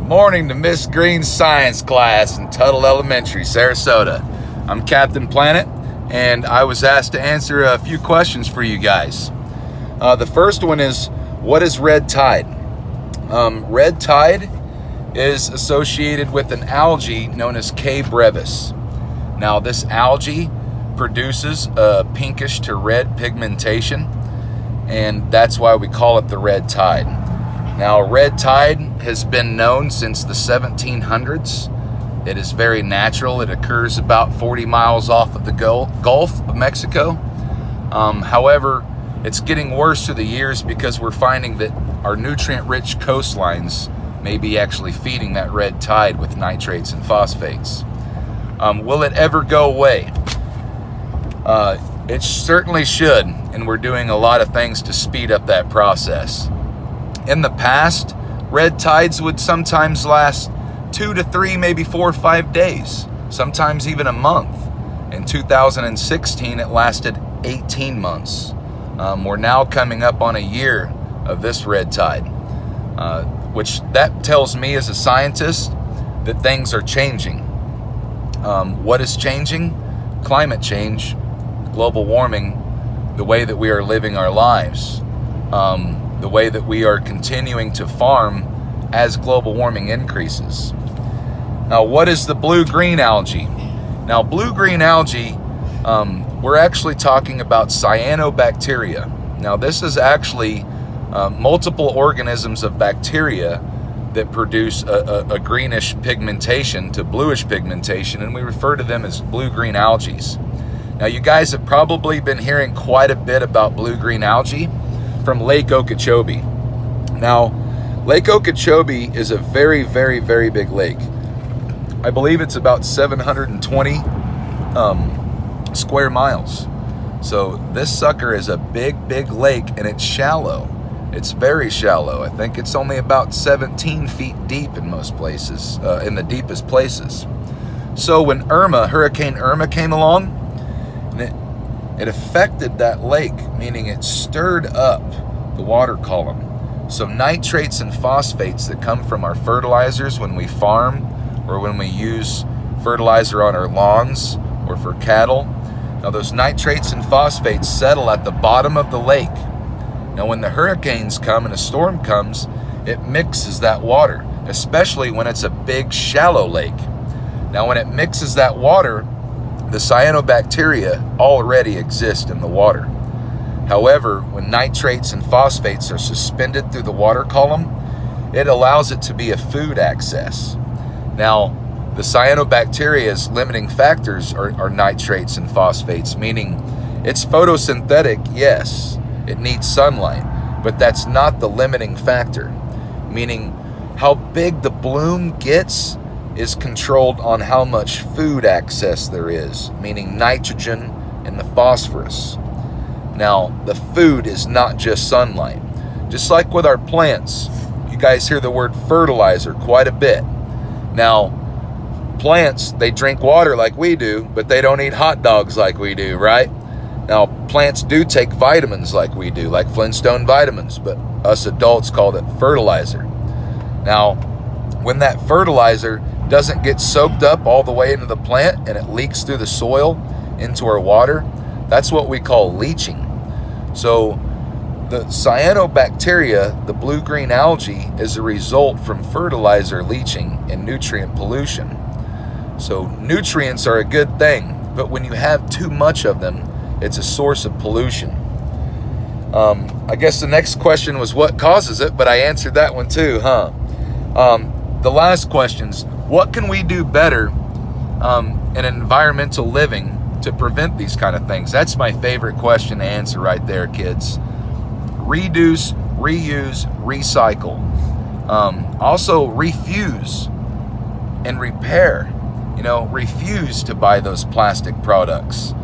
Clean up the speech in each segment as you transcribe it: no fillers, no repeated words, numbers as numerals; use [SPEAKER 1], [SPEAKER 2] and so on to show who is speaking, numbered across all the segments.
[SPEAKER 1] Morning to Miss Green's science class in Tuttle Elementary, Sarasota. I'm Captain Planet, and I was asked to answer a few questions for you guys. The first one is, what is red tide? Red tide is associated with an algae known as K. brevis. Now, this algae produces a pinkish to red pigmentation, and that's why we call it the red tide. Now, red tide has been known since the 1700s. It is very natural. It occurs about 40 miles off of the Gulf of Mexico. However, it's getting worse through the years because we're finding that our nutrient-rich coastlines may be actually feeding that red tide with nitrates and phosphates. Will it ever go away? It certainly should, and we're doing a lot of things to speed up that process. In the past, red tides would sometimes last 2 to 3, maybe 4 or 5 days, sometimes even a month. In 2016, it lasted 18 months. We're now coming up on a year of this red tide, which that tells me as a scientist that things are changing. What is changing? Climate change, global warming, the way that we are living our lives. The way that we are continuing to farm as global warming increases. Now, what is the blue-green algae? Now, blue-green algae, we're actually talking about cyanobacteria. Now, this is actually multiple organisms of bacteria that produce a greenish pigmentation to bluish pigmentation, and we refer to them as blue-green algae. Now, you guys have probably been hearing quite a bit about blue-green algae from Lake Okeechobee. Now, Lake Okeechobee is a very, very, very big lake. I believe it's about 720 square miles. So this sucker is a big, big lake, and it's shallow. It's very shallow. I think it's only about 17 feet deep in most places, in the deepest places. So when Hurricane Irma came along, it affected that lake, meaning it stirred up the water column. So nitrates and phosphates that come from our fertilizers when we farm or when we use fertilizer on our lawns or for cattle, now those nitrates and phosphates settle at the bottom of the lake. Now when the hurricanes come and a storm comes, it mixes that water, especially when it's a big shallow lake. Now when it mixes that water, the cyanobacteria already exist in the water. However, when nitrates and phosphates are suspended through the water column, it allows it to be a food access. Now, the cyanobacteria's limiting factors are nitrates and phosphates, meaning it's photosynthetic, yes, it needs sunlight, but that's not the limiting factor, meaning how big the bloom gets is controlled on how much food access there is, meaning nitrogen and the phosphorus. Now, the food is not just sunlight. Just like with our plants, you guys hear the word fertilizer quite a bit. Now, plants, they drink water like we do, but they don't eat hot dogs like we do, right? Now, plants do take vitamins like we do, like Flintstone vitamins, but us adults call it fertilizer. Now, when that fertilizer doesn't get soaked up all the way into the plant and it leaks through the soil into our water, that's what we call leaching. So the cyanobacteria, the blue-green algae, is a result from fertilizer leaching and nutrient pollution. So nutrients are a good thing, but when you have too much of them, it's a source of pollution. I guess the next question was what causes it, but I answered that one too, huh? The last question's, what can we do better in environmental living to prevent these kind of things? That's my favorite question to answer right there, kids. Reduce, reuse, recycle. Also refuse and repair. Refuse to buy those plastic products.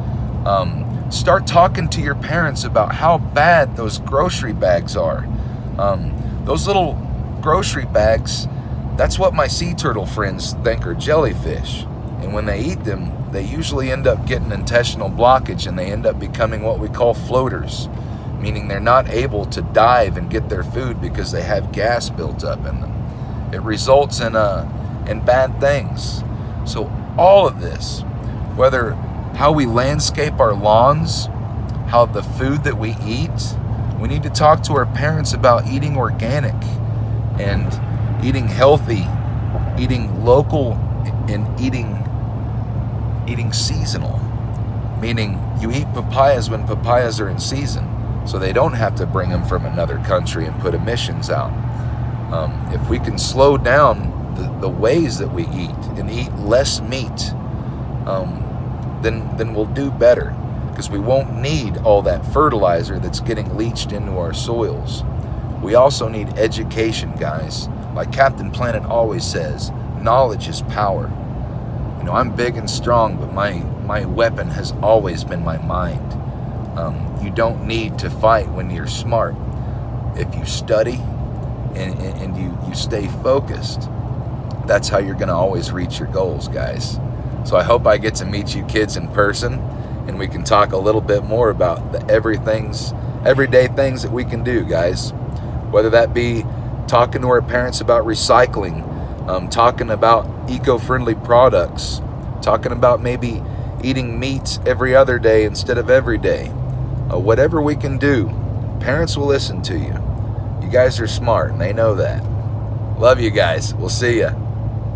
[SPEAKER 1] Start talking to your parents about how bad those grocery bags are. Those little grocery bags, that's what my sea turtle friends think are jellyfish. And when they eat them, they usually end up getting intestinal blockage and they end up becoming what we call floaters, meaning they're not able to dive and get their food because they have gas built up in them. It results in bad things. So all of this, whether how we landscape our lawns, how the food that we eat, we need to talk to our parents about eating organic and eating healthy, eating local, and eating seasonal. Meaning you eat papayas when papayas are in season, so they don't have to bring them from another country and put emissions out. If we can slow down the ways that we eat and eat less meat, then we'll do better, because we won't need all that fertilizer that's getting leached into our soils. We also need education, guys. Like Captain Planet always says, knowledge is power. You know, I'm big and strong, but my weapon has always been my mind. You don't need to fight when you're smart. If you study and you stay focused, that's how you're going to always reach your goals, guys. So I hope I get to meet you kids in person, and we can talk a little bit more about the everyday things that we can do, guys. Whether that be talking to our parents about recycling, talking about eco-friendly products, talking about maybe eating meat every other day instead of every day. Whatever we can do, parents will listen to you. You guys are smart, and they know that. Love you guys. We'll see ya.